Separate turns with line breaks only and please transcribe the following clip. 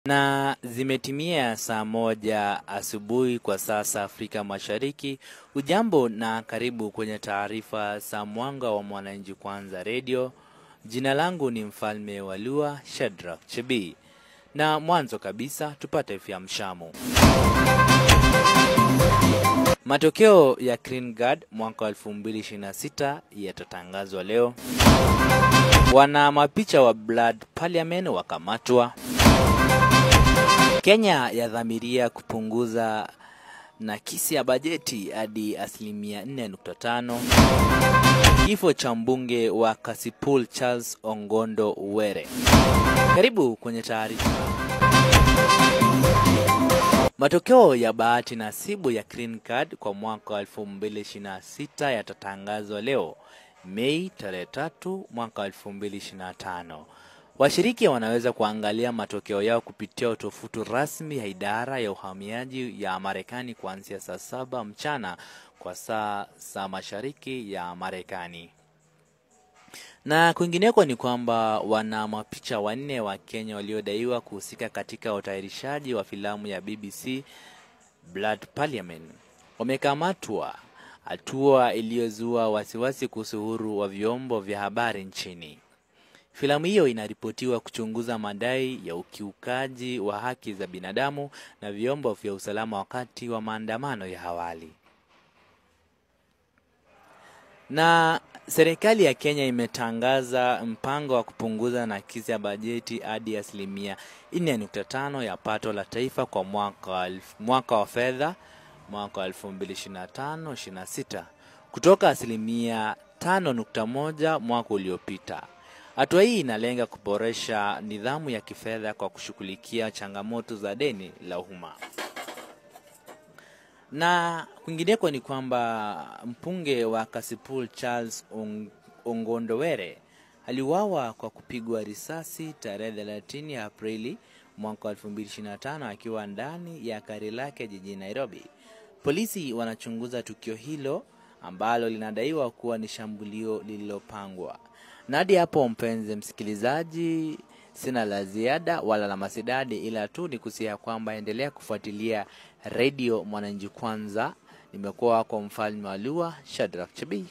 Na zimetimia saa 1 asubuhi kwa sasa Afrika Mashariki. Ujambo na karibu kwenye taarifa za Mwanga wa Mwananchi Kwanza Radio. Jina langu ni Mfalme wa Lua, Shadrack Chebi. Na mwanzo kabisa tupate viamshamo. Matokeo ya Green Card mwaka 2026 yatatangazwa leo. Wana mapicha wa Blood Parliament wakamatwa. Kenya yadhamiria kupunguza nakisi ya bajeti hadi 4.5%. Kifo cha mbunge wa Kasipul Charles Ongondo Were. Karibu kwenye taarifa. Matokeo ya bahati nasibu ya Green Card kwa mwaka 2026 yatatangazwa leo, Mei 3, mwaka 2025. Washiriki wanaweza kuangalia matokeo yao kupitia tovuti rasmi ya idara ya uhamiaji ya Marekani kuanzia saa 7 mchana kwa saa za Mashariki ya Marekani. Na kwingineko ni kwamba wana mapicha 4 wa Kenya waliodaiwa kuhusika katika utayarishaji wa filamu ya BBC Blood Parliament wamekamatwa, hatua iliyozua wasiwasi kuhusu uhuru wa vyombo vya habari nchini. Filamu hiyo inaripotiwa kuchunguza madai ya ukiukaji wa haki za binadamu na vyombo vya usalama wakati wa maandamano ya awali. Na serikali ya Kenya imetangaza mpango wa kupunguza nakisi ya bajeti hadi 4.5% ya pato la taifa kwa mwaka wa fedha mwaka 2025-26 kutoka 5.1% mwaka uliopita. Hatua hii inalenga kuboresha nidhamu ya kifedha kwa kushughulikia changamoto za deni la umma. Na kwingineko ni kwamba mbunge wa Kasipul Charles Ongondo Were aliuawa kwa kupigwa risasi tarehe 30 Aprili mwaka 2025 akiwa ndani ya gari lake jijini Nairobi. Polisi wanachunguza tukio hilo ambalo linadaiwa kuwa ni shambulio lililopangwa. Na hadi hapo mpenzi msikilizaji, sina la ziada wala la masidadi, ila tu ni kusia kwamba endelea kufuatilia Radio Mwananchi Kwanza. Nimekuwa wako Mfalme wa Lua, Shadrack Chebi.